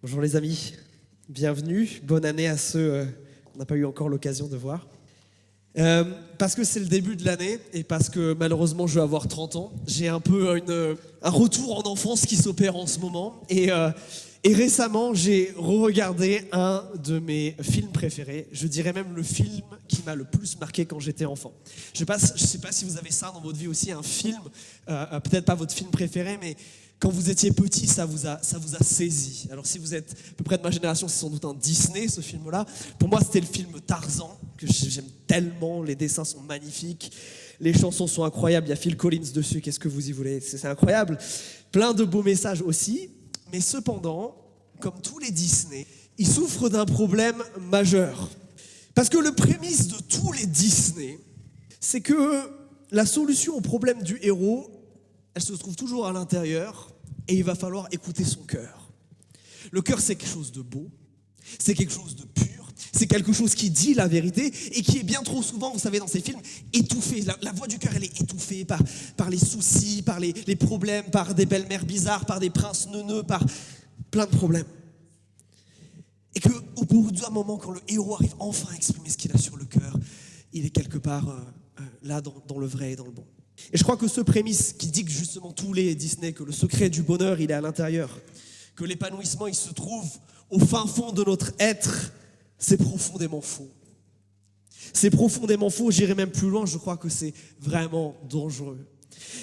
Bonjour les amis, bienvenue, bonne année à ceux qu'on n'a pas eu encore l'occasion de voir. Parce que c'est le début de l'année et parce que malheureusement je vais avoir 30 ans, j'ai un peu un retour en enfance qui s'opère en ce moment. Et récemment j'ai re-regardé un de mes films préférés, je dirais même le film qui m'a le plus marqué quand j'étais enfant. Je sais pas si vous avez ça dans votre vie aussi, un film, peut-être pas votre film préféré, mais quand vous étiez petit, ça vous a saisi. Alors si vous êtes à peu près de ma génération, c'est sans doute un Disney, ce film-là. Pour moi, c'était le film Tarzan, que j'aime tellement. Les dessins sont magnifiques, les chansons sont incroyables. Il y a Phil Collins dessus, qu'est-ce que vous y voulez? C'est incroyable. Plein de beaux messages aussi. Mais cependant, comme tous les Disney, ils souffrent d'un problème majeur. Parce que le prémisse de tous les Disney, c'est que la solution au problème du héros, elle se trouve toujours à l'intérieur et il va falloir écouter son cœur. Le cœur, c'est quelque chose de beau, c'est quelque chose de pur, c'est quelque chose qui dit la vérité et qui est bien trop souvent, vous savez, dans ces films, étouffé. La voix du cœur, elle est étouffée par les soucis, par les problèmes, par des belles-mères bizarres, par des princes neuneux, par plein de problèmes. Et qu'au bout d'un moment, quand le héros arrive enfin à exprimer ce qu'il a sur le cœur, il est quelque part là dans le vrai et dans le bon. Et je crois que ce prémisse qui dit que justement tous les Disney, que le secret du bonheur, il est à l'intérieur, que l'épanouissement, il se trouve au fin fond de notre être, c'est profondément faux. C'est profondément faux, j'irai même plus loin, je crois que c'est vraiment dangereux.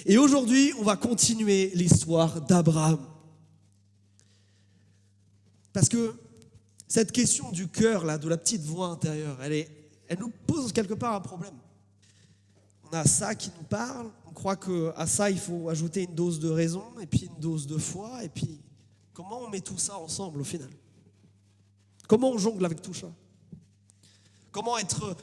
Et aujourd'hui, on va continuer l'histoire d'Abraham. Parce que cette question du cœur, là, de la petite voix intérieure, elle nous pose quelque part un problème. On a ça qui nous parle, on croit qu'à ça il faut ajouter une dose de raison et puis une dose de foi et puis comment on met tout ça ensemble au final? Comment on jongle avec tout ça? Comment être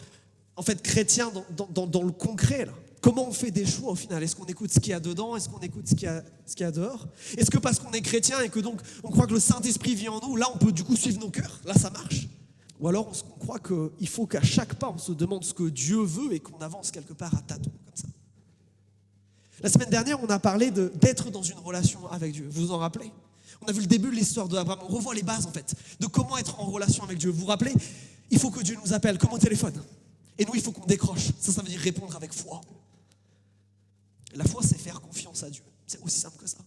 en fait chrétien dans le concret là? Comment on fait des choix au final? Est-ce qu'on écoute ce qu'il y a dedans? Est-ce qu'on écoute ce qu'il y a dehors? Est-ce que parce qu'on est chrétien et que donc on croit que le Saint-Esprit vit en nous, là on peut du coup suivre nos cœurs? Là ça marche? Ou alors on croit qu'il faut qu'à chaque pas on se demande ce que Dieu veut et qu'on avance quelque part à tâtons comme ça. La semaine dernière, on a parlé d'être dans une relation avec Dieu. Vous vous en rappelez? On a vu le début de l'histoire d'Abraham. On revoit les bases en fait de comment être en relation avec Dieu. Vous vous rappelez? Il faut que Dieu nous appelle comme au téléphone. Et nous, il faut qu'on décroche. Ça veut dire répondre avec foi. La foi, c'est faire confiance à Dieu. C'est aussi simple que ça.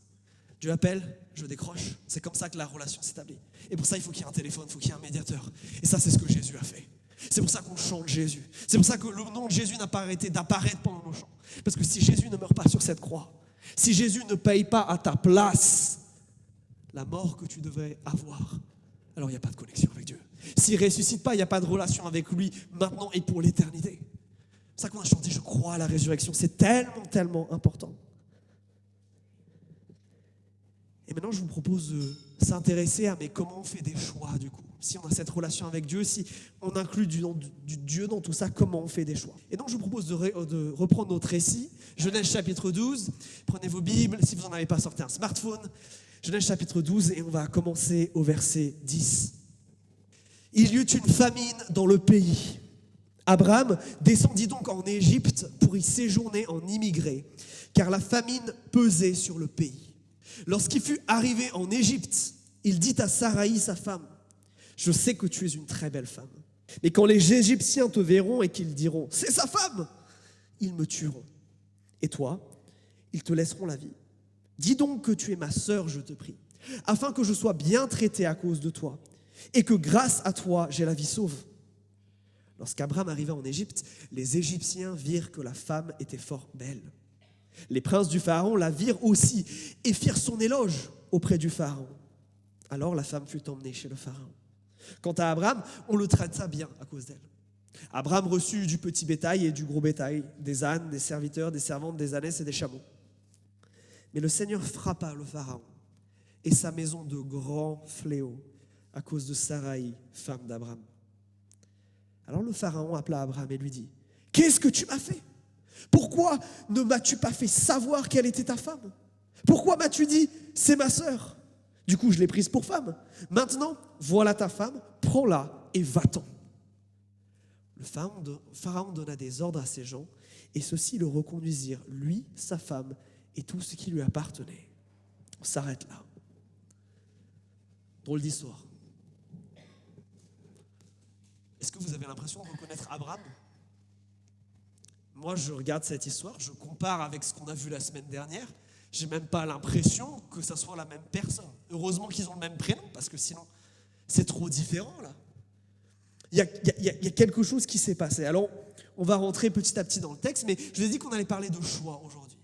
Dieu appelle, je décroche. C'est comme ça que la relation s'établit. Et pour ça, il faut qu'il y ait un téléphone, il faut qu'il y ait un médiateur. Et ça, c'est ce que Jésus a fait. C'est pour ça qu'on chante Jésus. C'est pour ça que le nom de Jésus n'a pas arrêté d'apparaître pendant nos chants. Parce que si Jésus ne meurt pas sur cette croix, si Jésus ne paye pas à ta place la mort que tu devais avoir, alors il n'y a pas de connexion avec Dieu. S'il ne ressuscite pas, il n'y a pas de relation avec lui maintenant et pour l'éternité. C'est ça qu'on a chanté, je crois à la résurrection. C'est tellement, tellement important. Et maintenant, je vous propose de s'intéresser à mais comment on fait des choix du coup. Si on a cette relation avec Dieu, si on inclut du Dieu dans tout ça, comment on fait des choix? Et donc, je vous propose de reprendre notre récit. Genèse chapitre 12. Prenez vos Bibles, si vous n'en avez pas, sortez un smartphone. Genèse chapitre 12 et on va commencer au verset 10. Il y eut une famine dans le pays. Abraham descendit donc en Égypte pour y séjourner en immigré, car la famine pesait sur le pays. Lorsqu'il fut arrivé en Égypte, il dit à Saraï, sa femme, « Je sais que tu es une très belle femme. Mais quand les Égyptiens te verront et qu'ils diront, « C'est sa femme !» ils me tueront. Et toi, ils te laisseront la vie. Dis donc que tu es ma sœur, je te prie, afin que je sois bien traité à cause de toi, et que grâce à toi, j'ai la vie sauve. » Lorsqu'Abraham arriva en Égypte, les Égyptiens virent que la femme était fort belle. Les princes du Pharaon la virent aussi et firent son éloge auprès du Pharaon. Alors la femme fut emmenée chez le Pharaon. Quant à Abraham, on le traita bien à cause d'elle. Abraham reçut du petit bétail et du gros bétail, des ânes, des serviteurs, des servantes, des ânesses et des chameaux. Mais le Seigneur frappa le Pharaon et sa maison de grands fléaux à cause de Saraï, femme d'Abraham. Alors le Pharaon appela Abraham et lui dit, « Qu'est-ce que tu m'as fait ? Pourquoi ne m'as-tu pas fait savoir quelle était ta femme? Pourquoi m'as-tu dit, c'est ma sœur? Du coup, je l'ai prise pour femme. Maintenant, voilà ta femme, prends-la et va-t'en. » Le Pharaon donna des ordres à ses gens et ceux-ci le reconduisirent, lui, sa femme et tout ce qui lui appartenait. On s'arrête là. Drôle d'histoire. Est-ce que vous avez l'impression de reconnaître Abraham? Moi, je regarde cette histoire, je compare avec ce qu'on a vu la semaine dernière. J'ai même pas l'impression que ça soit la même personne. Heureusement qu'ils ont le même prénom, parce que sinon, c'est trop différent, là. Il y a quelque chose qui s'est passé. Alors, on va rentrer petit à petit dans le texte, mais je vous ai dit qu'on allait parler de choix aujourd'hui.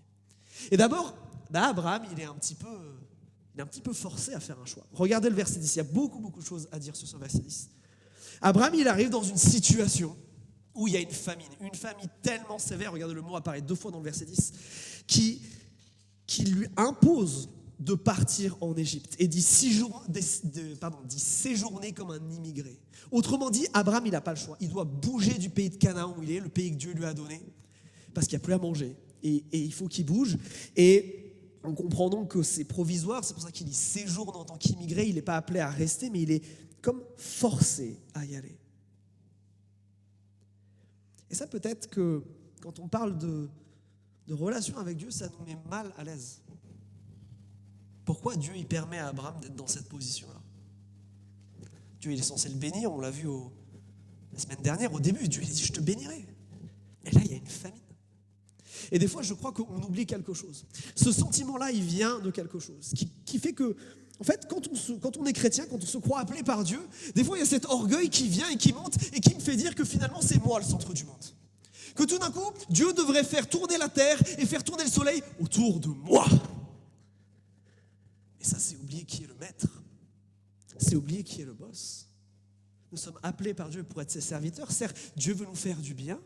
Et d'abord, Abraham, il est un petit peu forcé à faire un choix. Regardez le verset 10, il y a beaucoup de choses à dire sur ce verset 10. Abraham, il arrive dans une situation où il y a une famine tellement sévère, regardez, le mot apparaît 2 fois dans le verset 10, qui lui impose de partir en Égypte et d'y séjourner comme un immigré. Autrement dit, Abraham, il n'a pas le choix. Il doit bouger du pays de Canaan où il est, le pays que Dieu lui a donné, parce qu'il n'y a plus à manger. Et il faut qu'il bouge. Et on comprend donc que c'est provisoire, c'est pour ça qu'il y séjourne en tant qu'immigré. Il n'est pas appelé à rester, mais il est comme forcé à y aller. Et ça, peut-être que quand on parle de relation avec Dieu, ça nous met mal à l'aise. Pourquoi Dieu il permet à Abraham d'être dans cette position-là? Dieu il est censé le bénir, on l'a vu la semaine dernière, au début, Dieu il dit « je te bénirai ». Et là, il y a une famine. Et des fois, je crois qu'on oublie quelque chose. Ce sentiment-là, il vient de quelque chose qui fait que, en fait, quand on est chrétien, quand on se croit appelé par Dieu, des fois, il y a cet orgueil qui vient et qui monte et qui me fait dire que finalement, c'est moi le centre du monde. Que tout d'un coup, Dieu devrait faire tourner la terre et faire tourner le soleil autour de moi. Et ça, c'est oublier qui est le maître. C'est oublier qui est le boss. Nous sommes appelés par Dieu pour être ses serviteurs. Certes, Dieu veut nous faire du bien,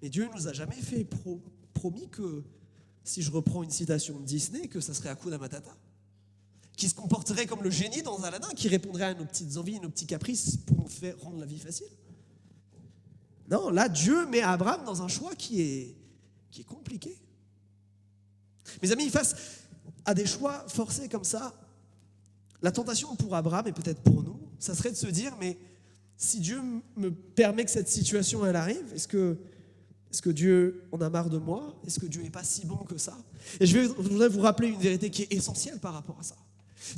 mais Dieu ne nous a jamais fait promis que, si je reprends une citation de Disney, que ça serait Hakuna Matata, qui se comporterait comme le génie dans Aladdin, qui répondrait à nos petites envies, nos petits caprices pour nous faire rendre la vie facile. Non, là, Dieu met Abraham dans un choix qui est compliqué. Mes amis, face à des choix forcés comme ça, la tentation pour Abraham, et peut-être pour nous, ça serait de se dire, mais si Dieu me permet que cette situation elle arrive, est-ce que Dieu en a marre de moi? Est-ce que Dieu n'est pas si bon que ça? Et je voudrais vous rappeler une vérité qui est essentielle par rapport à ça.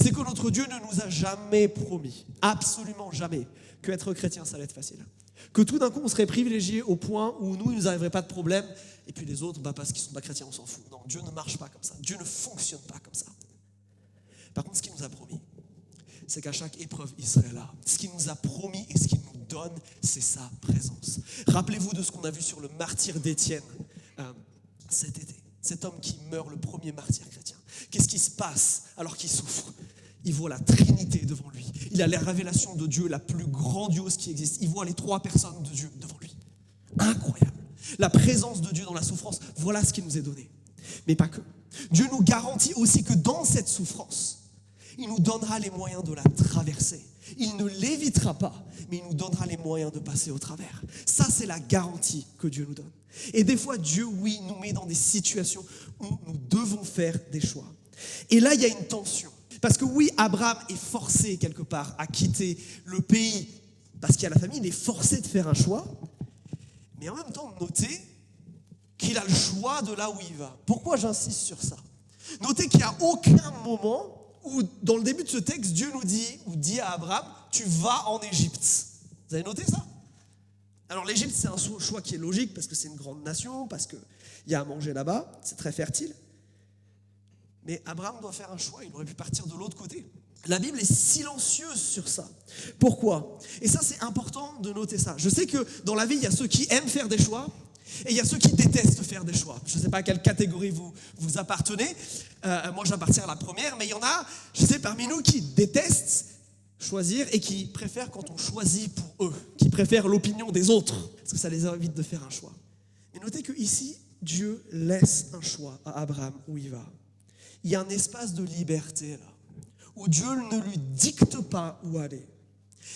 C'est que notre Dieu ne nous a jamais promis, absolument jamais, que être chrétien, ça allait être facile. Que tout d'un coup, on serait privilégié au point où nous, il ne nous arriverait pas de problème, et puis les autres, parce qu'ils ne sont pas chrétiens, on s'en fout. Non, Dieu ne marche pas comme ça. Dieu ne fonctionne pas comme ça. Par contre, ce qu'il nous a promis, c'est qu'à chaque épreuve, il serait là. Ce qu'il nous a promis et ce qu'il nous donne, c'est sa présence. Rappelez-vous de ce qu'on a vu sur le martyre d'Étienne cet été. Cet homme qui meurt, le premier martyr chrétien. Qu'est-ce qui se passe alors qu'il souffre? Il voit la Trinité devant lui. Il a la révélation de Dieu la plus grandiose qui existe. Il voit les 3 personnes de Dieu devant lui. Incroyable. La présence de Dieu dans la souffrance, voilà ce qui nous est donné. Mais pas que. Dieu nous garantit aussi que dans cette souffrance, il nous donnera les moyens de la traverser. Il ne l'évitera pas, mais il nous donnera les moyens de passer au travers. Ça, c'est la garantie que Dieu nous donne. Et des fois, Dieu, oui, nous met dans des situations où nous devons faire des choix. Et là, il y a une tension. Parce que oui, Abraham est forcé quelque part à quitter le pays parce qu'il y a la famille, il est forcé de faire un choix. Mais en même temps, notez qu'il a le choix de là où il va. Pourquoi j'insiste sur ça? Notez qu'il n'y a aucun moment où, dans le début de ce texte, Dieu nous dit, ou dit à Abraham, tu vas en Égypte. Vous avez noté ça? Alors l'Égypte, c'est un choix qui est logique parce que c'est une grande nation, parce qu'il y a à manger là-bas, c'est très fertile. Mais Abraham doit faire un choix, il aurait pu partir de l'autre côté. La Bible est silencieuse sur ça. Pourquoi? Et ça, c'est important de noter ça. Je sais que dans la vie, il y a ceux qui aiment faire des choix et il y a ceux qui détestent faire des choix. Je ne sais pas à quelle catégorie vous appartenez. Moi, j'appartiens à la première, mais il y en a, je sais, parmi nous qui détestent choisir et qui préfèrent quand on choisit pour eux, qui préfèrent l'opinion des autres, parce que ça les évite de faire un choix. Mais notez qu'ici, Dieu laisse un choix à Abraham où il va. Il y a un espace de liberté là, où Dieu ne lui dicte pas où aller.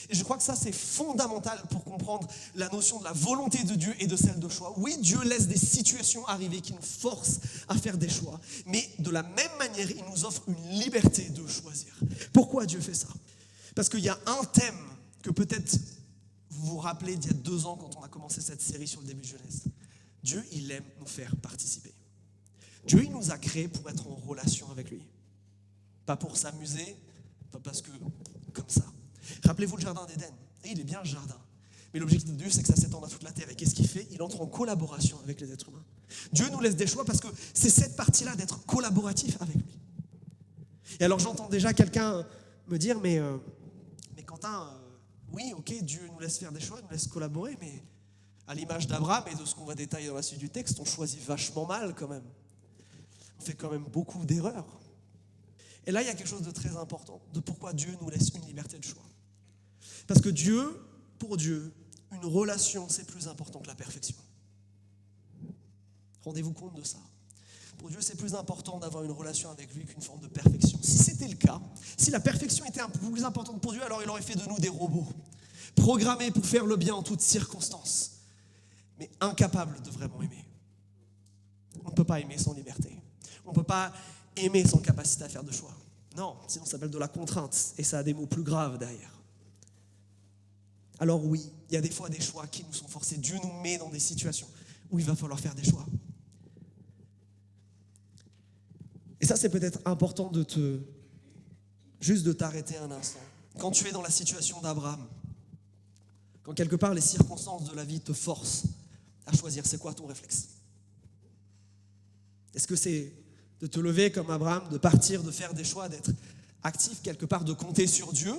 Et je crois que ça, c'est fondamental pour comprendre la notion de la volonté de Dieu et de celle de choix. Oui, Dieu laisse des situations arriver qui nous forcent à faire des choix. Mais de la même manière, il nous offre une liberté de choisir. Pourquoi Dieu fait ça? Parce qu'il y a un thème que peut-être vous vous rappelez d'il y a 2 ans quand on a commencé cette série sur le début de Genèse. Dieu, il aime nous faire participer. Dieu, il nous a créés pour être en relation avec lui. Pas pour s'amuser, pas parce que, comme ça. Rappelez-vous le jardin d'Éden. Et il est bien le jardin. Mais l'objectif de Dieu, c'est que ça s'étende à toute la terre. Et qu'est-ce qu'il fait? Il entre en collaboration avec les êtres humains. Dieu nous laisse des choix parce que c'est cette partie-là d'être collaboratif avec lui. Et alors j'entends déjà quelqu'un me dire, mais Quentin, oui, ok, Dieu nous laisse faire des choix, il nous laisse collaborer, mais à l'image d'Abraham et de ce qu'on va détailler dans la suite du texte, on choisit vachement mal quand même. On fait quand même beaucoup d'erreurs. Et là, il y a quelque chose de très important, de pourquoi Dieu nous laisse une liberté de choix. Parce que pour Dieu, une relation, c'est plus important que la perfection. Rendez-vous compte de ça. Pour Dieu, c'est plus important d'avoir une relation avec lui qu'une forme de perfection. Si c'était le cas, si la perfection était un peu plus importante pour Dieu, alors il aurait fait de nous des robots, programmés pour faire le bien en toutes circonstances, mais incapables de vraiment aimer. On ne peut pas aimer sans liberté. On ne peut pas aimer sans capacité à faire de choix. Non, sinon ça s'appelle de la contrainte, et ça a des mots plus graves derrière. Alors oui, il y a des fois des choix qui nous sont forcés. Dieu nous met dans des situations où il va falloir faire des choix. Et ça, c'est peut-être important juste de t'arrêter un instant. Quand tu es dans la situation d'Abraham, quand quelque part les circonstances de la vie te forcent à choisir, c'est quoi ton réflexe? Est-ce que c'est de te lever comme Abraham, de partir, de faire des choix, d'être actif quelque part, de compter sur Dieu?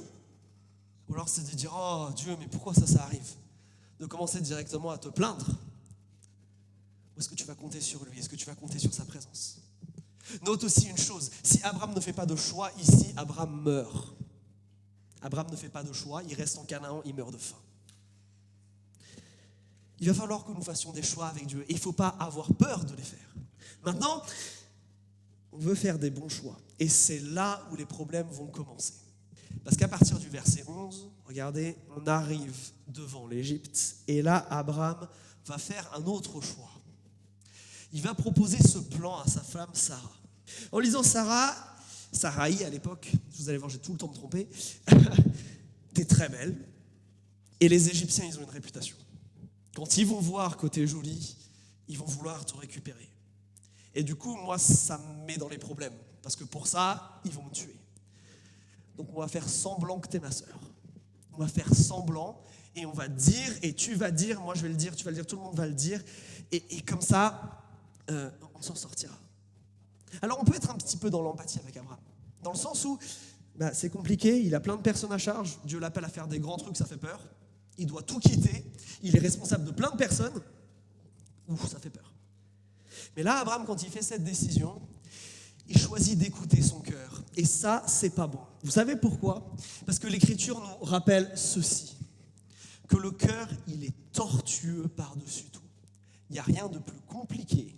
Ou alors c'est de dire, oh Dieu, mais pourquoi ça arrive? De commencer directement à te plaindre? Ou est-ce que tu vas compter sur lui? Est-ce que tu vas compter sur sa présence? Note aussi une chose, si Abraham ne fait pas de choix, ici, Abraham meurt. Abraham ne fait pas de choix, il reste en Canaan, il meurt de faim. Il va falloir que nous fassions des choix avec Dieu, et il ne faut pas avoir peur de les faire. Maintenant, on veut faire des bons choix, et c'est là où les problèmes vont commencer. Parce qu'à partir du verset 11, regardez, on arrive devant l'Égypte, et là, Abraham va faire un autre choix. Il va proposer ce plan à sa femme Sarah. En lisant Sarai à l'époque, vous allez voir, j'ai tout le temps me tromper, t'es très belle, et les Égyptiens, ils ont une réputation. Quand ils vont voir que t'es jolie, ils vont vouloir te récupérer. Et du coup, moi, ça me met dans les problèmes, parce que pour ça, ils vont me tuer. Donc on va faire semblant que t'es ma sœur. On va faire semblant, et on va dire, et tu vas dire, moi je vais le dire, tu vas le dire, tout le monde va le dire, et comme ça, on s'en sortira. Alors on peut être un petit peu dans l'empathie avec Abraham, dans le sens où c'est compliqué, il a plein de personnes à charge, Dieu l'appelle à faire des grands trucs, ça fait peur, il doit tout quitter, il est responsable de plein de personnes, ça fait peur. Mais là, Abraham, quand il fait cette décision, il choisit d'écouter son cœur, et ça, c'est pas bon. Vous savez pourquoi? Parce que l'Écriture nous rappelle ceci, que le cœur, il est tortueux par-dessus tout. Il n'y a rien de plus compliqué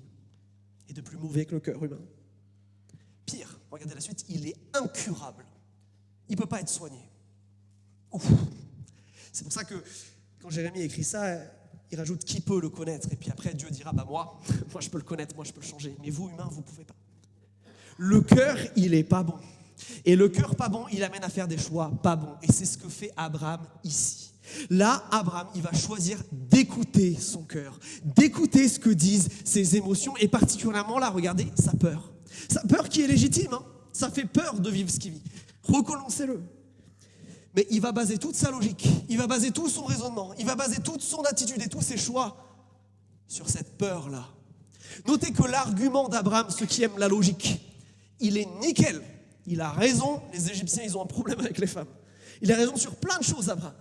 et de plus mauvais que le cœur humain. Pire, regardez la suite, il est incurable. Il ne peut pas être soigné. Ouf. C'est pour ça que quand Jérémie écrit ça, il rajoute qui peut le connaître. Et puis après, Dieu dira, moi je peux le connaître, moi je peux le changer. Mais vous, humains, vous ne pouvez pas. Le cœur, il n'est pas bon. Et le cœur pas bon, il amène à faire des choix pas bons. Et c'est ce que fait Abraham ici. Là, Abraham, il va choisir d'écouter son cœur, d'écouter ce que disent ses émotions, et particulièrement là, regardez, sa peur. Sa peur qui est légitime, ça fait peur de vivre ce qu'il vit. Reconnaissez-le. Mais il va baser toute sa logique, il va baser tout son raisonnement, il va baser toute son attitude et tous ses choix sur cette peur-là. Notez que l'argument d'Abraham, ceux qui aiment la logique, il est nickel. Il a raison, les Égyptiens, ils ont un problème avec les femmes. Il a raison sur plein de choses, Abraham.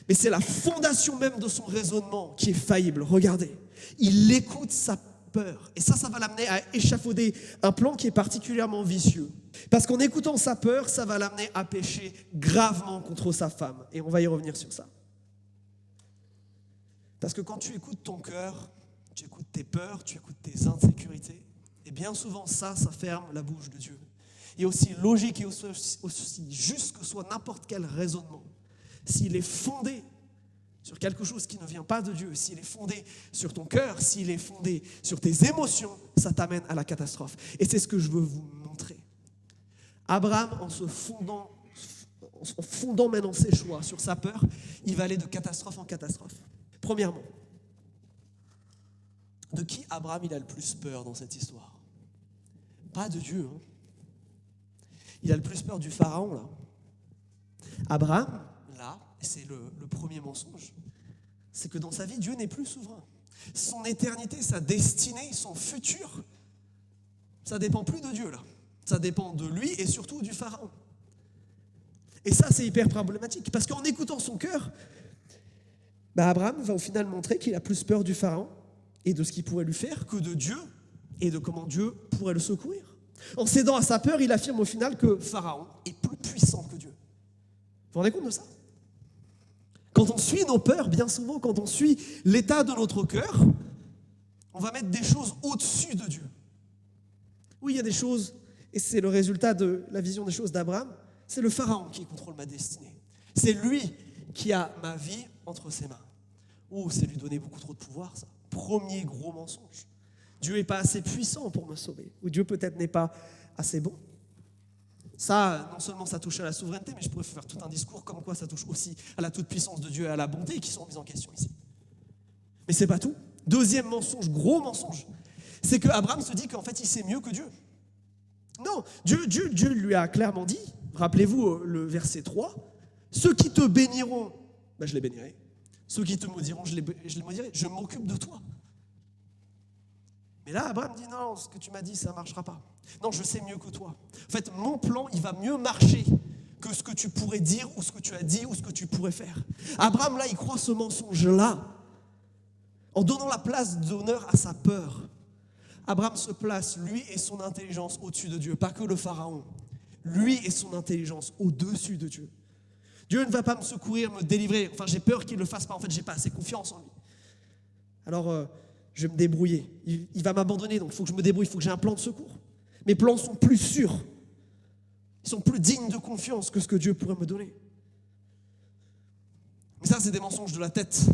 Mais c'est la fondation même de son raisonnement qui est faillible. Regardez, il écoute sa peur. Et ça va l'amener à échafauder un plan qui est particulièrement vicieux. Parce qu'en écoutant sa peur, ça va l'amener à pécher gravement contre sa femme. Et on va y revenir sur ça. Parce que quand tu écoutes ton cœur, tu écoutes tes peurs, tu écoutes tes insécurités, et bien souvent ça ferme la bouche de Dieu. Et aussi logique et aussi juste que soit n'importe quel raisonnement, s'il est fondé sur quelque chose qui ne vient pas de Dieu, s'il est fondé sur ton cœur, s'il est fondé sur tes émotions, ça t'amène à la catastrophe. Et c'est ce que je veux vous montrer. Abraham, en fondant maintenant ses choix sur sa peur, il va aller de catastrophe en catastrophe. Premièrement, de qui Abraham il a le plus peur dans cette histoire? Pas de Dieu. Il a le plus peur du pharaon, là. Abraham, là, et c'est le premier mensonge, c'est que dans sa vie, Dieu n'est plus souverain. Son éternité, sa destinée, son futur, ça dépend plus de Dieu là. Ça dépend de lui et surtout du pharaon. Et ça, c'est hyper problématique parce qu'en écoutant son cœur, Abraham va au final montrer qu'il a plus peur du pharaon et de ce qu'il pourrait lui faire que de Dieu et de comment Dieu pourrait le secourir. En cédant à sa peur, il affirme au final que Pharaon est plus puissant que Dieu. Vous vous rendez compte de ça ? Quand on suit nos peurs, bien souvent, quand on suit l'état de notre cœur, on va mettre des choses au-dessus de Dieu. Oui, il y a des choses, et c'est le résultat de la vision des choses d'Abraham, c'est le Pharaon qui contrôle ma destinée. C'est lui qui a ma vie entre ses mains. Oh, c'est lui donner beaucoup trop de pouvoir, ça. Premier gros mensonge. Dieu n'est pas assez puissant pour me sauver. Ou Dieu peut-être n'est pas assez bon. Ça, non seulement ça touche à la souveraineté, mais je pourrais faire tout un discours comme quoi ça touche aussi à la toute-puissance de Dieu et à la bonté qui sont mises en question ici. Mais c'est pas tout. Deuxième mensonge, gros mensonge, c'est que Abraham se dit qu'en fait il sait mieux que Dieu. Non, Dieu lui a clairement dit, rappelez-vous le verset 3, ceux qui te béniront, je les bénirai. Ceux qui te maudiront, je les maudirai. Je m'occupe de toi. Mais là, Abraham dit non, ce que tu m'as dit, ça ne marchera pas. Non, je sais mieux que toi. En fait, mon plan, il va mieux marcher que ce que tu pourrais dire ou ce que tu as dit ou ce que tu pourrais faire. Abraham, là, il croit ce mensonge-là en donnant la place d'honneur à sa peur. Abraham se place, lui et son intelligence, au-dessus de Dieu, pas que le pharaon. Lui et son intelligence au-dessus de Dieu. Dieu ne va pas me secourir, me délivrer. Enfin, j'ai peur qu'il ne le fasse pas. En fait, je n'ai pas assez confiance en lui. Alors, je vais me débrouiller. Il va m'abandonner, donc il faut que je me débrouille. Il faut que j'ai un plan de secours. Mes plans sont plus sûrs. Ils sont plus dignes de confiance que ce que Dieu pourrait me donner. Mais ça, c'est des mensonges de la tête.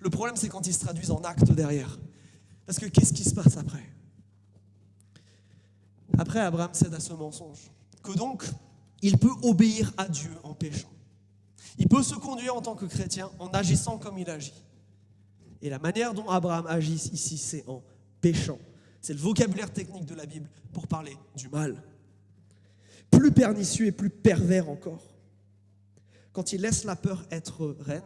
Le problème, c'est quand ils se traduisent en actes derrière. Parce que qu'est-ce qui se passe après ? Après, Abraham cède à ce mensonge. Que donc, il peut obéir à Dieu en péchant. Il peut se conduire en tant que chrétien en agissant comme il agit. Et la manière dont Abraham agit ici, c'est en péchant. C'est le vocabulaire technique de la Bible pour parler du mal. Plus pernicieux et plus pervers encore. Quand il laisse la peur être reine,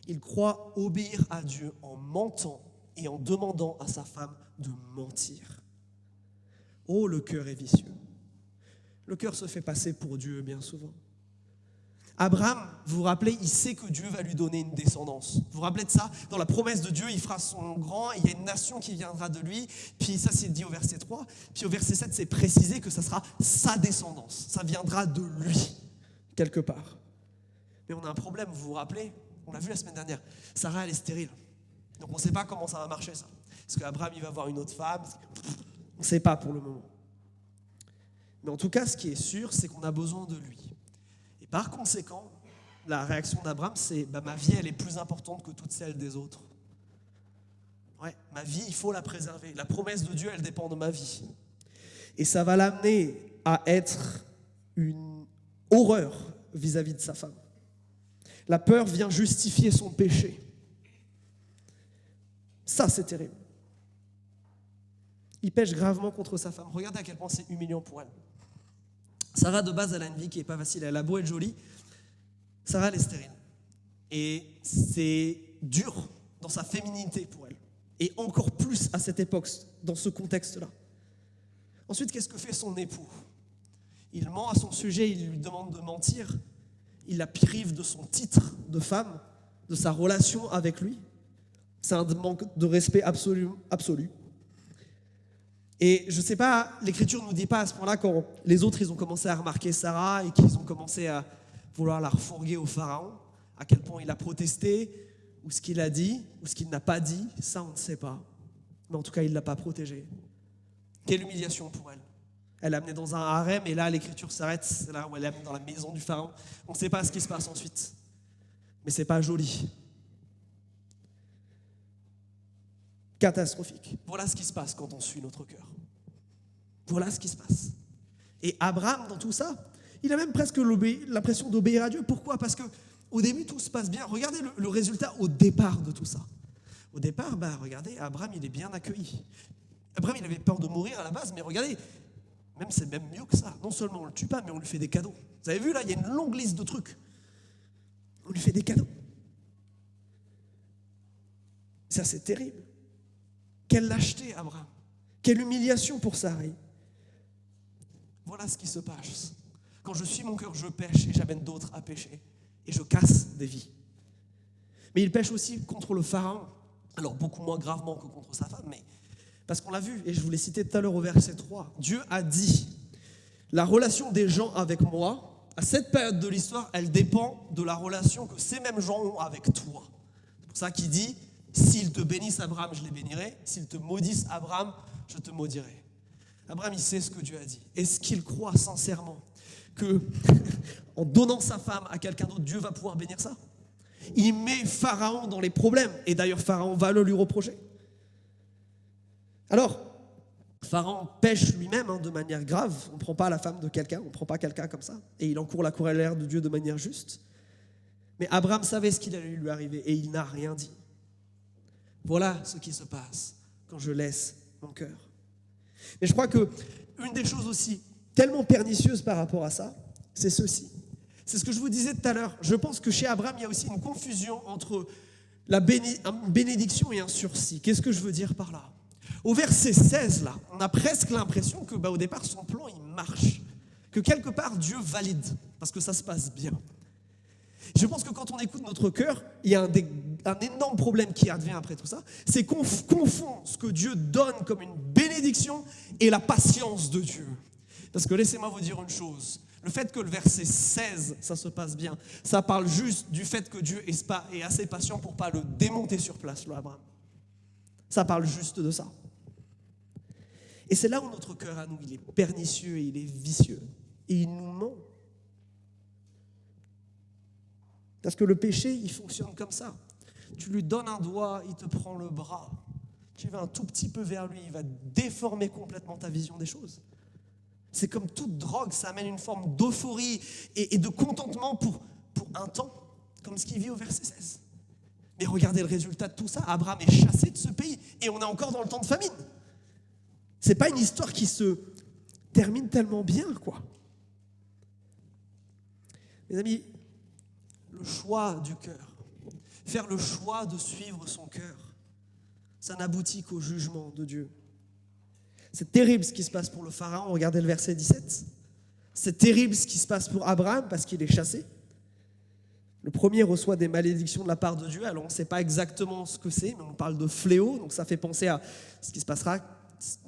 il croit obéir à Dieu en mentant et en demandant à sa femme de mentir. Oh, le cœur est vicieux. Le cœur se fait passer pour Dieu bien souvent. Abraham, vous vous rappelez, il sait que Dieu va lui donner une descendance. Vous vous rappelez de ça ? Dans la promesse de Dieu, il fera son grand, et il y a une nation qui viendra de lui. Puis ça, c'est dit au verset 3. Puis au verset 7, c'est précisé que ça sera sa descendance. Ça viendra de lui, quelque part. Mais on a un problème, vous vous rappelez ? On l'a vu la semaine dernière. Sarah, elle est stérile. Donc on ne sait pas comment ça va marcher, ça. Est-ce qu'Abraham, il va avoir une autre femme ? On ne sait pas pour le moment. Mais en tout cas, ce qui est sûr, c'est qu'on a besoin de lui. Et par conséquent, la réaction d'Abraham, c'est ma vie, elle est plus importante que toute celle des autres. Ouais, ma vie, il faut la préserver. La promesse de Dieu, elle dépend de ma vie. Et ça va l'amener à être une horreur vis-à-vis de sa femme. La peur vient justifier son péché. Ça, c'est terrible. Il pêche gravement contre sa femme. Regardez à quel point c'est humiliant pour elle. Sarah, de base, elle a une vie qui n'est pas facile. Elle a beau être jolie. Sarah, elle est stérile. Et c'est dur dans sa féminité pour elle. Et encore plus à cette époque, dans ce contexte-là. Ensuite, qu'est-ce que fait son époux ? Il ment à son sujet, il lui demande de mentir. Il la prive de son titre de femme, de sa relation avec lui. C'est un manque de respect absolu. Et je ne sais pas, l'Écriture ne nous dit pas à ce point-là quand les autres ils ont commencé à remarquer Sarah et qu'ils ont commencé à vouloir la refourguer au Pharaon, à quel point il a protesté, ou ce qu'il a dit, ou ce qu'il n'a pas dit, ça on ne sait pas. Mais en tout cas, il ne l'a pas protégée. Quelle humiliation pour elle. Elle l'a amenée dans un harem et là l'Écriture s'arrête, c'est là où elle est amenée dans la maison du Pharaon. On ne sait pas ce qui se passe ensuite. Mais ce n'est pas joli. Catastrophique. Voilà ce qui se passe quand on suit notre cœur. Voilà ce qui se passe. Et Abraham, dans tout ça, il a même presque l'impression d'obéir à Dieu. Pourquoi ? Parce qu'au début, tout se passe bien. Regardez le résultat au départ de tout ça. Au départ, regardez, Abraham, il est bien accueilli. Abraham, il avait peur de mourir à la base, mais regardez, c'est même mieux que ça. Non seulement on ne le tue pas, mais on lui fait des cadeaux. Vous avez vu, là, il y a une longue liste de trucs. On lui fait des cadeaux. Ça, c'est terrible. Quelle lâcheté, Abraham. Quelle humiliation pour Sarai. Voilà ce qui se passe. Quand je suis mon cœur, je pêche et j'amène d'autres à pécher. Et je casse des vies. Mais il pêche aussi contre le Pharaon. Alors beaucoup moins gravement que contre sa femme, mais parce qu'on l'a vu, et je vous l'ai cité tout à l'heure au verset 3, Dieu a dit, la relation des gens avec moi, à cette période de l'histoire, elle dépend de la relation que ces mêmes gens ont avec toi. C'est pour ça qu'il dit, s'ils te bénissent Abraham, je les bénirai, s'ils te maudissent Abraham, je te maudirai. Abraham, il sait ce que Dieu a dit. Est-ce qu'il croit sincèrement que en donnant sa femme à quelqu'un d'autre, Dieu va pouvoir bénir ça? Il met Pharaon dans les problèmes, et d'ailleurs Pharaon va le lui reprocher. Alors, Pharaon pêche lui-même de manière grave. On ne prend pas la femme de quelqu'un, on ne prend pas quelqu'un comme ça. Et il encourt la colère de Dieu de manière juste. Mais Abraham savait ce qu'il allait lui arriver et il n'a rien dit. Voilà ce qui se passe quand je laisse mon cœur. Mais je crois qu'une des choses aussi tellement pernicieuses par rapport à ça, c'est ceci. C'est ce que je vous disais tout à l'heure. Je pense que chez Abraham, il y a aussi une confusion entre une bénédiction et un sursis. Qu'est-ce que je veux dire par là ? Au verset 16, là, on a presque l'impression que au départ, son plan, il marche. Que quelque part, Dieu valide, parce que ça se passe bien. Je pense que quand on écoute notre cœur, il y a un énorme problème qui advient après tout ça, c'est qu'on confond ce que Dieu donne comme une bénédiction et la patience de Dieu. Parce que laissez-moi vous dire une chose, le fait que le verset 16, ça se passe bien, ça parle juste du fait que Dieu est assez patient pour ne pas le démonter sur place, là, Abraham. Ça parle juste de ça. Et c'est là où notre cœur à nous, il est pernicieux et il est vicieux. Et il nous ment. Parce que le péché, il fonctionne comme ça. Tu lui donnes un doigt, il te prend le bras. Tu vas un tout petit peu vers lui, il va déformer complètement ta vision des choses. C'est comme toute drogue, ça amène une forme d'euphorie et de contentement pour un temps, comme ce qu'il vit au verset 16. Mais regardez le résultat de tout ça. Abraham est chassé de ce pays et on est encore dans le temps de famine. C'est pas une histoire qui se termine tellement bien, quoi. Mes amis, le choix du cœur, faire le choix de suivre son cœur, ça n'aboutit qu'au jugement de Dieu. C'est terrible ce qui se passe pour le Pharaon. Regardez le verset 17. C'est terrible ce qui se passe pour Abraham parce qu'il est chassé. Le premier reçoit des malédictions de la part de Dieu. Alors on ne sait pas exactement ce que c'est, mais on parle de fléau. Donc ça fait penser à ce qui se passera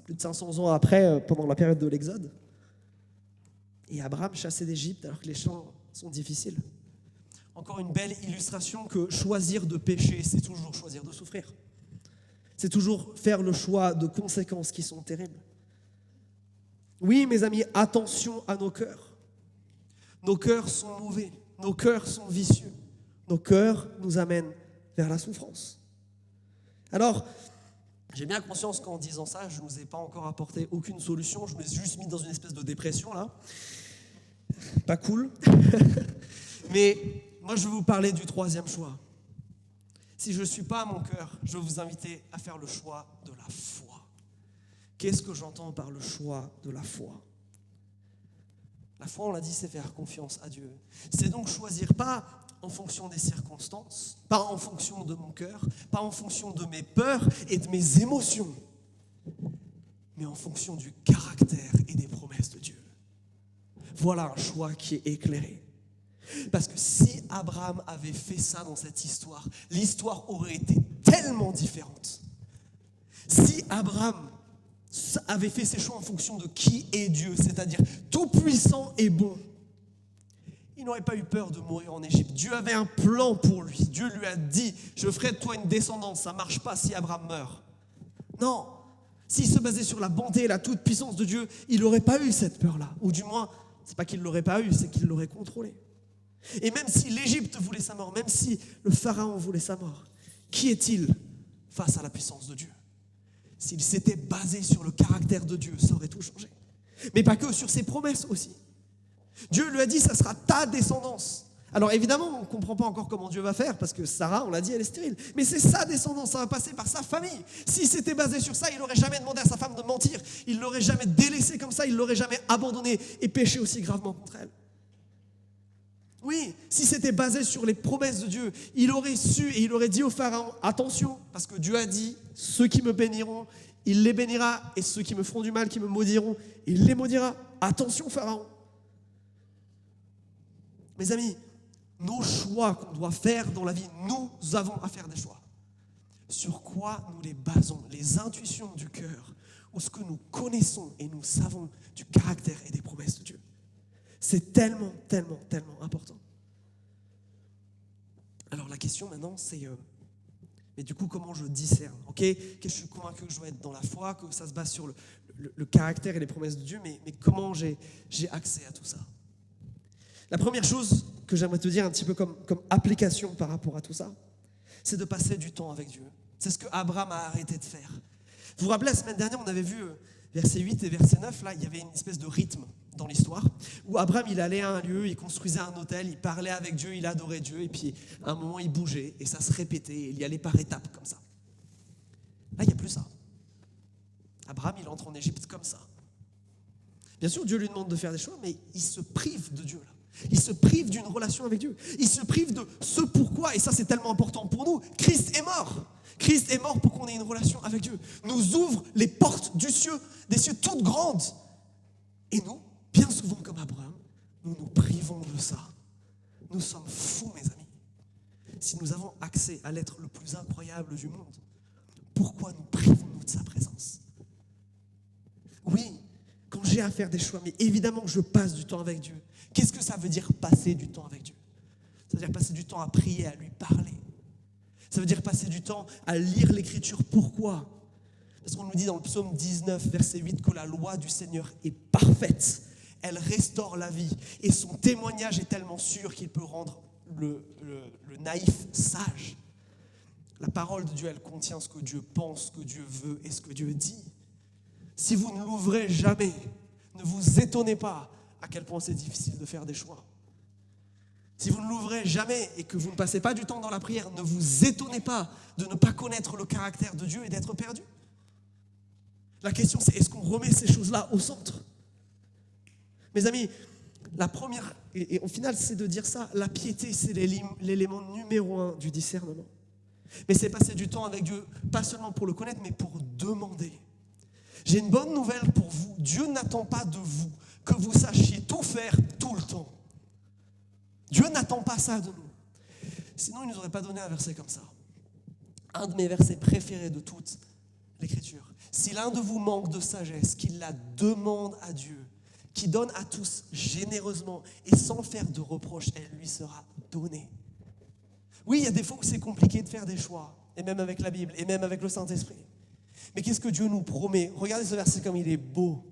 plus de 500 ans après, pendant la période de l'Exode. Et Abraham chassé d'Égypte alors que les champs sont difficiles. Encore une belle illustration que choisir de pécher, c'est toujours choisir de souffrir. C'est toujours faire le choix de conséquences qui sont terribles. Oui, mes amis, attention à nos cœurs. Nos cœurs sont mauvais. Nos cœurs sont vicieux. Nos cœurs nous amènent vers la souffrance. Alors, j'ai bien conscience qu'en disant ça, je ne vous ai pas encore apporté aucune solution. Je me suis juste mis dans une espèce de dépression, là. Pas cool. Mais moi, je vais vous parler du troisième choix. Si je ne suis pas à mon cœur, je vais vous inviter à faire le choix de la foi. Qu'est-ce que j'entends par le choix de la foi ? La foi, on l'a dit, c'est faire confiance à Dieu. C'est donc choisir pas en fonction des circonstances, pas en fonction de mon cœur, pas en fonction de mes peurs et de mes émotions, mais en fonction du caractère et des promesses de Dieu. Voilà un choix qui est éclairé. Parce que si Abraham avait fait ça dans cette histoire, l'histoire aurait été tellement différente. Si Abraham avait fait ses choix en fonction de qui est Dieu, c'est-à-dire tout puissant et bon, il n'aurait pas eu peur de mourir en Égypte. Dieu avait un plan pour lui. Dieu lui a dit, je ferai de toi une descendance. Ça ne marche pas si Abraham meurt. Non, s'il se basait sur la bonté et la toute-puissance de Dieu, il n'aurait pas eu cette peur-là. Ou du moins, ce n'est pas qu'il ne l'aurait pas eu, c'est qu'il l'aurait contrôlée. Et même si l'Égypte voulait sa mort, même si le Pharaon voulait sa mort, qui est-il face à la puissance de Dieu ? S'il s'était basé sur le caractère de Dieu, ça aurait tout changé. Mais pas que, sur ses promesses aussi. Dieu lui a dit, ça sera ta descendance. Alors évidemment, on ne comprend pas encore comment Dieu va faire, parce que Sarah, on l'a dit, elle est stérile. Mais c'est sa descendance, ça va passer par sa famille. S'il s'était basé sur ça, il n'aurait jamais demandé à sa femme de mentir. Il ne l'aurait jamais délaissée comme ça, il ne l'aurait jamais abandonnée et péché aussi gravement contre elle. Oui, si c'était basé sur les promesses de Dieu, il aurait su et il aurait dit au Pharaon, attention, parce que Dieu a dit, ceux qui me béniront, il les bénira, et ceux qui me feront du mal, qui me maudiront, il les maudira. Attention Pharaon. Mes amis, nos choix qu'on doit faire dans la vie, nous avons à faire des choix. Sur quoi nous les basons? Les intuitions du cœur, ou ce que nous connaissons et nous savons du caractère et des promesses de Dieu. C'est tellement, tellement, tellement important. Alors la question maintenant, c'est, mais du coup, comment je discerne? Ok, que je suis convaincu que je dois être dans la foi, que ça se base sur le caractère et les promesses de Dieu, mais comment j'ai accès à tout ça? La première chose que j'aimerais te dire, un petit peu comme application par rapport à tout ça, c'est de passer du temps avec Dieu. C'est ce que Abraham a arrêté de faire. Vous vous rappelez, la semaine dernière, on avait vu verset 8 et verset 9, là, il y avait une espèce de rythme dans l'histoire, où Abraham, il allait à un lieu, il construisait un hôtel, il parlait avec Dieu, il adorait Dieu, et puis à un moment, il bougeait, et ça se répétait, et il y allait par étapes, comme ça. Là, il n'y a plus ça. Abraham, il entre en Égypte comme ça. Bien sûr, Dieu lui demande de faire des choix, mais il se prive de Dieu, là. Il se prive d'une relation avec Dieu. Il se prive de ce pourquoi, et ça c'est tellement important pour nous, Christ est mort. Christ est mort pour qu'on ait une relation avec Dieu. Nous ouvre les portes du ciel, des cieux toutes grandes. Et nous, bien souvent comme Abraham, nous nous privons de ça. Nous sommes fous, mes amis. Si nous avons accès à l'être le plus incroyable du monde, pourquoi nous privons-nous de sa présence? Oui, quand j'ai à faire des choix, mais évidemment que je passe du temps avec Dieu. Qu'est-ce que ça veut dire passer du temps avec Dieu? Ça veut dire passer du temps à prier, à lui parler. Ça veut dire passer du temps à lire l'Écriture. Pourquoi? Parce qu'on nous dit dans le psaume 19, verset 8, que la loi du Seigneur est parfaite. Elle restaure la vie. Et son témoignage est tellement sûr qu'il peut rendre le naïf sage. La parole de Dieu, elle contient ce que Dieu pense, ce que Dieu veut et ce que Dieu dit. Si vous ne l'ouvrez jamais, ne vous étonnez pas à quel point c'est difficile de faire des choix. Si vous ne l'ouvrez jamais et que vous ne passez pas du temps dans la prière, ne vous étonnez pas de ne pas connaître le caractère de Dieu et d'être perdu. La question c'est, est-ce qu'on remet ces choses-là au centre? Mes amis, la première, et au final c'est de dire ça, la piété c'est l'élément numéro 1 du discernement. Mais c'est passer du temps avec Dieu, pas seulement pour le connaître, mais pour demander. J'ai une bonne nouvelle pour vous. Dieu n'attend pas de vous que vous sachiez tout faire tout le temps. Dieu n'attend pas ça de nous. Sinon, il ne nous aurait pas donné un verset comme ça. Un de mes versets préférés de toute l'Écriture. Si l'un de vous manque de sagesse, qu'il la demande à Dieu, qui donne à tous généreusement et sans faire de reproches, elle lui sera donnée. Oui, il y a des fois où c'est compliqué de faire des choix, et même avec la Bible, et même avec le Saint-Esprit. Mais qu'est-ce que Dieu nous promet? Regardez ce verset comme il est beau.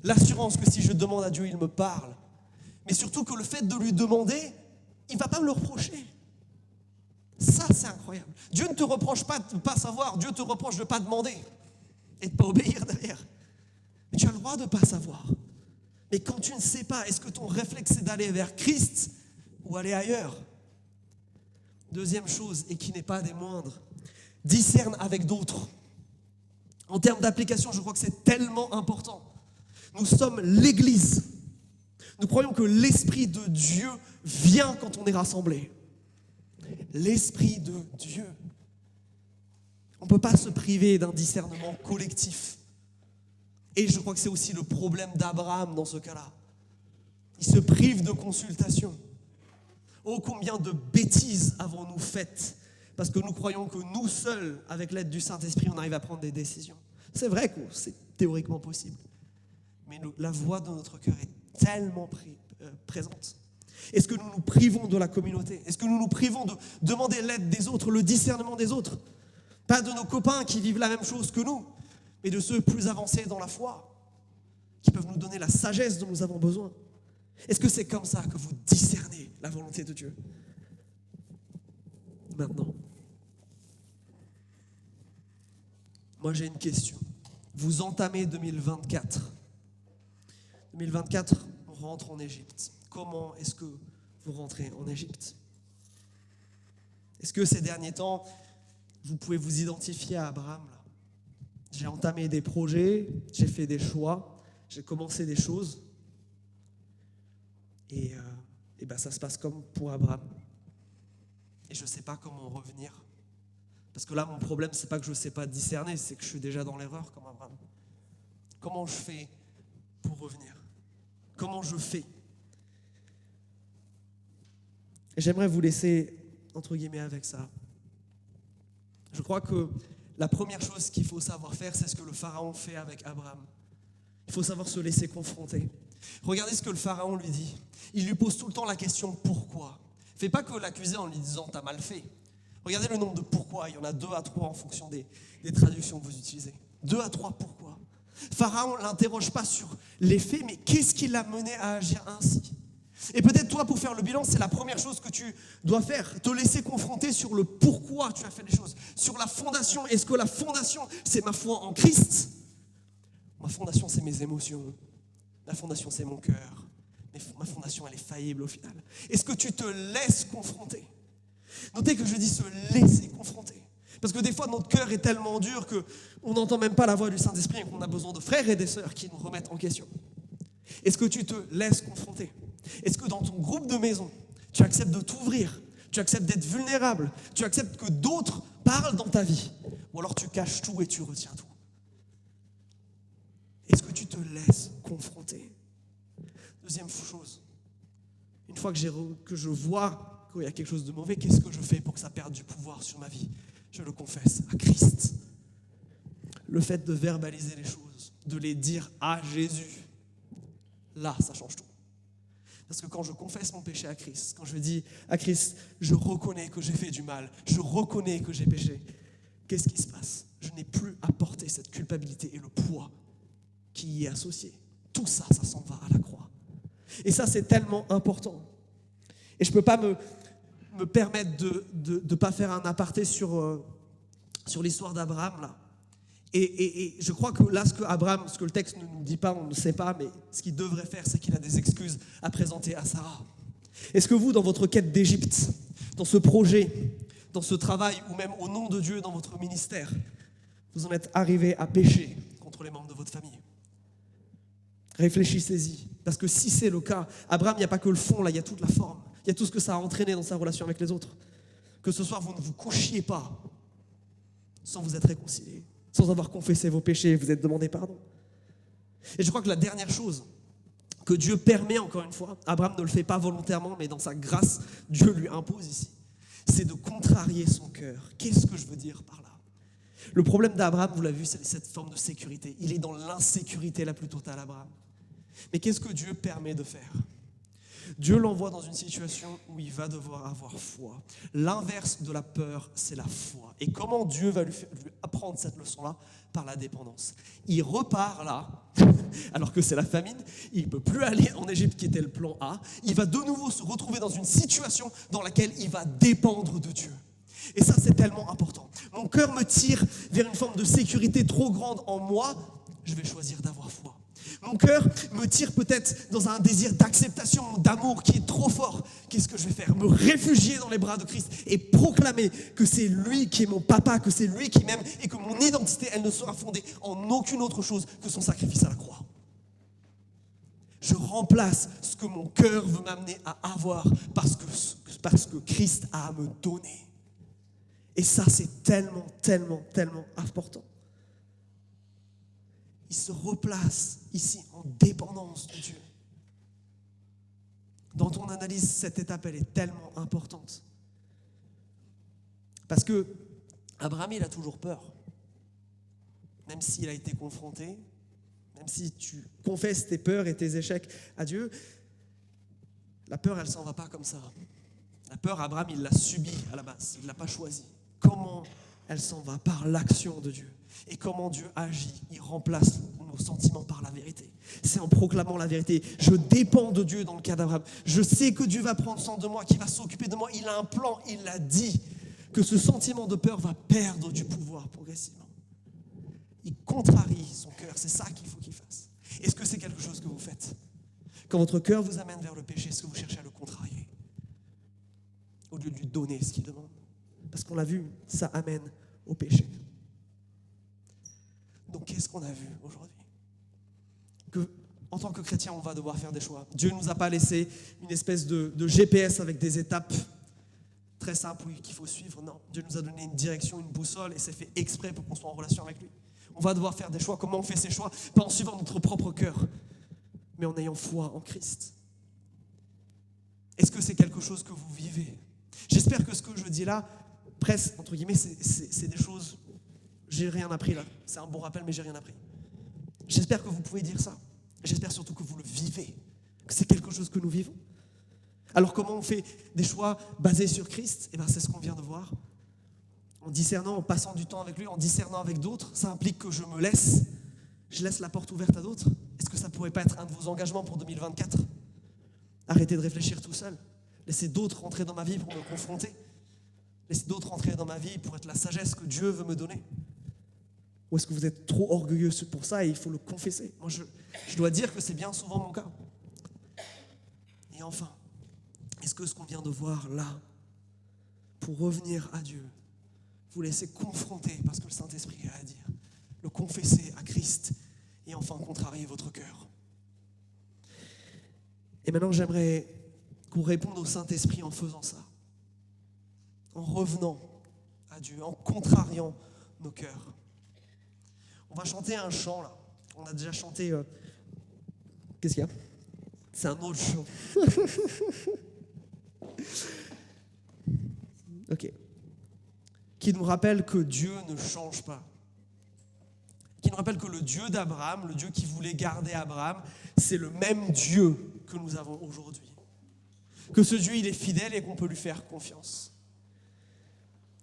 L'assurance que si je demande à Dieu, il me parle. Mais surtout que le fait de lui demander, il ne va pas me le reprocher. Ça, c'est incroyable. Dieu ne te reproche pas de ne pas savoir. Dieu te reproche de ne pas demander et de ne pas obéir derrière. Mais tu as le droit de ne pas savoir. Mais quand tu ne sais pas, est-ce que ton réflexe c'est d'aller vers Christ ou aller ailleurs? Deuxième chose, et qui n'est pas des moindres, discerne avec d'autres. En termes d'application, je crois que c'est tellement important. Nous sommes l'Église. Nous croyons que l'Esprit de Dieu vient quand on est rassemblés. L'Esprit de Dieu. On ne peut pas se priver d'un discernement collectif. Et je crois que c'est aussi le problème d'Abraham dans ce cas-là. Il se prive de consultation. Oh, combien de bêtises avons-nous faites parce que nous croyons que nous seuls, avec l'aide du Saint-Esprit, on arrive à prendre des décisions. C'est vrai que c'est théoriquement possible. Mais la voix de notre cœur est tellement présente. Est-ce que nous nous privons de la communauté? Est-ce que nous nous privons de demander l'aide des autres, le discernement des autres? Pas de nos copains qui vivent la même chose que nous, mais de ceux plus avancés dans la foi, qui peuvent nous donner la sagesse dont nous avons besoin. Est-ce que c'est comme ça que vous discernez la volonté de Dieu? Maintenant, moi j'ai une question. Vous entamez 2024. 2024, on rentre en Égypte. Comment est-ce que vous rentrez en Égypte? Est-ce que ces derniers temps, vous pouvez vous identifier à Abraham là? J'ai entamé des projets, j'ai fait des choix, j'ai commencé des choses. Et et ben ça se passe comme pour Abraham. Et je ne sais pas comment revenir. Parce que là, mon problème, c'est pas que je ne sais pas discerner, c'est que je suis déjà dans l'erreur comme Abraham. Comment je fais pour revenir? Comment je fais? Et j'aimerais vous laisser, entre guillemets, avec ça. Je crois que la première chose qu'il faut savoir faire, c'est ce que le Pharaon fait avec Abraham. Il faut savoir se laisser confronter. Regardez ce que le Pharaon lui dit. Il lui pose tout le temps la question « pourquoi ?» Fais pas que l'accuser en lui disant « t'as mal fait ». Regardez le nombre de pourquoi. Il y en a 2 à 3 en fonction des traductions que vous utilisez. 2 à 3 pourquoi. Pharaon ne l'interroge pas sur les faits, mais qu'est-ce qui l'a mené à agir ainsi? Et peut-être toi, pour faire le bilan, c'est la première chose que tu dois faire. Te laisser confronter sur le pourquoi tu as fait les choses. Sur la fondation. Est-ce que la fondation, c'est ma foi en Christ? Ma fondation, c'est mes émotions. Ma fondation, c'est mon cœur. Mais ma fondation, elle est faillible au final. Est-ce que tu te laisses confronter? Notez que je dis se laisser confronter. Parce que des fois, notre cœur est tellement dur qu'on n'entend même pas la voix du Saint-Esprit et qu'on a besoin de frères et de sœurs qui nous remettent en question. Est-ce que tu te laisses confronter? Est-ce que dans ton groupe de maison, tu acceptes de t'ouvrir? Tu acceptes d'être vulnérable? Tu acceptes que d'autres parlent dans ta vie? Ou alors tu caches tout et tu retiens tout? Est-ce que tu te laisses confronter? Deuxième chose, une fois que je vois qu'il y a quelque chose de mauvais, qu'est-ce que je fais pour que ça perde du pouvoir sur ma vie? Je le confesse à Christ. Le fait de verbaliser les choses, de les dire à Jésus, là, ça change tout. Parce que quand je confesse mon péché à Christ, quand je dis à Christ, je reconnais que j'ai fait du mal, je reconnais que j'ai péché, qu'est-ce qui se passe? Je n'ai plus à porter cette culpabilité et le poids qui y est associé. Tout ça, ça s'en va à la croix. Et ça, c'est tellement important. Et je ne peux pas me permettre de ne pas faire un aparté sur l'histoire d'Abraham, là. Et je crois que là, ce que le texte ne nous dit pas, on ne sait pas, mais ce qu'il devrait faire, c'est qu'il a des excuses à présenter à Sarah. Est-ce que vous, dans votre quête d'Égypte, dans ce projet, dans ce travail, ou même au nom de Dieu dans votre ministère, vous en êtes arrivé à pécher contre les membres de votre famille? Réfléchissez-y. Parce que si c'est le cas, Abraham, il n'y a pas que le fond, là, il y a toute la forme. Il y a tout ce que ça a entraîné dans sa relation avec les autres. Que ce soir, vous ne vous couchiez pas sans vous être réconciliés, sans avoir confessé vos péchés et vous êtes demandé pardon. Et je crois que la dernière chose que Dieu permet, encore une fois, Abraham ne le fait pas volontairement, mais dans sa grâce, Dieu lui impose ici, c'est de contrarier son cœur. Qu'est-ce que je veux dire par là? Le problème d'Abraham, vous l'avez vu, c'est cette forme de sécurité. Il est dans l'insécurité la plus totale, Abraham. Mais qu'est-ce que Dieu permet de faire? Dieu l'envoie dans une situation où il va devoir avoir foi. L'inverse de la peur, c'est la foi. Et comment Dieu va lui apprendre cette leçon-là? Par la dépendance. Il repart là, alors que c'est la famine, il ne peut plus aller en Égypte qui était le plan A. Il va de nouveau se retrouver dans une situation dans laquelle il va dépendre de Dieu. Et ça, c'est tellement important. Mon cœur me tire vers une forme de sécurité trop grande en moi. Je vais choisir d'avoir foi. Mon cœur me tire peut-être dans un désir d'acceptation, d'amour qui est trop fort. Qu'est-ce que je vais faire? Me réfugier dans les bras de Christ et proclamer que c'est lui qui est mon papa, que c'est lui qui m'aime et que mon identité, elle ne sera fondée en aucune autre chose que son sacrifice à la croix. Je remplace ce que mon cœur veut m'amener à avoir parce que Christ a à me donner. Et ça, c'est tellement, tellement, tellement important. Il se replace ici en dépendance de Dieu. Dans ton analyse, cette étape, elle est tellement importante. Parce que Abraham, il a toujours peur. Même s'il a été confronté, même si tu confesses tes peurs et tes échecs à Dieu, la peur, elle ne s'en va pas comme ça. La peur, Abraham, il l'a subie à la base, il ne l'a pas choisie. Comment elle s'en va? Par l'action de Dieu. Et comment Dieu agit? Il remplace nos sentiments par la vérité. C'est en proclamant la vérité. Je dépends de Dieu dans le cas d'Abraham. Je sais que Dieu va prendre soin de moi, qu'il va s'occuper de moi. Il a un plan, il l'a dit. Que ce sentiment de peur va perdre du pouvoir progressivement. Il contrarie son cœur. C'est ça qu'il faut qu'il fasse. Est-ce que c'est quelque chose que vous faites? Quand votre cœur vous amène vers le péché, est-ce que vous cherchez à le contrarier? Au lieu de lui donner ce qu'il demande. Parce qu'on l'a vu, ça amène au péché. Donc qu'est-ce qu'on a vu aujourd'hui? Que en tant que chrétien, on va devoir faire des choix. Dieu ne nous a pas laissé une espèce de GPS avec des étapes très simples qu'il faut suivre. Non, Dieu nous a donné une direction, une boussole, et c'est fait exprès pour qu'on soit en relation avec lui. On va devoir faire des choix. Comment on fait ces choix? Pas en suivant notre propre cœur, mais en ayant foi en Christ. Est-ce que c'est quelque chose que vous vivez? J'espère que ce que je dis là, presque, entre guillemets, c'est des choses, j'ai rien appris là. C'est un bon rappel, mais j'ai rien appris. J'espère que vous pouvez dire ça. J'espère surtout que vous le vivez, que c'est quelque chose que nous vivons. Alors comment on fait des choix basés sur Christ? Eh bien, c'est ce qu'on vient de voir. En discernant, en passant du temps avec lui, en discernant avec d'autres, ça implique que je laisse la porte ouverte à d'autres. Est-ce que ça ne pourrait pas être un de vos engagements pour 2024? Arrêtez de réfléchir tout seul. Laissez d'autres rentrer dans ma vie pour me confronter. Laissez d'autres rentrer dans ma vie pour être la sagesse que Dieu veut me donner. Ou est-ce que vous êtes trop orgueilleux pour ça et il faut le confesser? Moi, je dois dire que c'est bien souvent mon cas. Et enfin, est-ce que ce qu'on vient de voir là, pour revenir à Dieu, vous laissez confronter parce que le Saint-Esprit a à dire, le confesser à Christ et enfin contrarier votre cœur? Et maintenant, j'aimerais qu'on réponde au Saint-Esprit en faisant ça, en revenant à Dieu, en contrariant nos cœurs. On va chanter un chant là. On a déjà chanté. Qu'est-ce qu'il y a? C'est un autre chant. Ok. Qui nous rappelle que Dieu ne change pas. Qui nous rappelle que le Dieu d'Abraham, le Dieu qui voulait garder Abraham, c'est le même Dieu que nous avons aujourd'hui. Que ce Dieu, il est fidèle et qu'on peut lui faire confiance.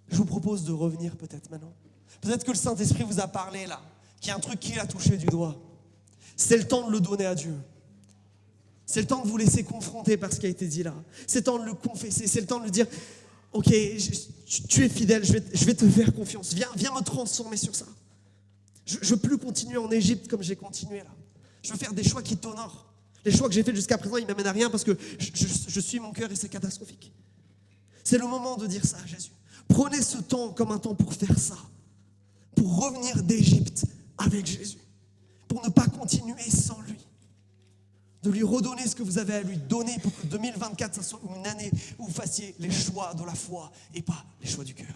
Je vous propose de revenir peut-être maintenant. Peut-être que le Saint-Esprit vous a parlé là, qu'il y a un truc qu'il a touché du doigt. C'est le temps de le donner à Dieu. C'est le temps de vous laisser confronter par ce qui a été dit là. C'est le temps de le confesser. C'est le temps de lui dire, ok, tu es fidèle, je vais te faire confiance. Viens me transformer sur ça. Je ne veux plus continuer en Égypte comme j'ai continué là. Je veux faire des choix qui t'honorent. Les choix que j'ai faits jusqu'à présent, ils ne m'amènent à rien parce que je suis mon cœur et c'est catastrophique. C'est le moment de dire ça à Jésus. Prenez ce temps comme un temps pour faire ça. Pour revenir d'Égypte avec Jésus. Pour ne pas continuer sans lui. De lui redonner ce que vous avez à lui donner pour que 2024, ça soit une année où vous fassiez les choix de la foi et pas les choix du cœur.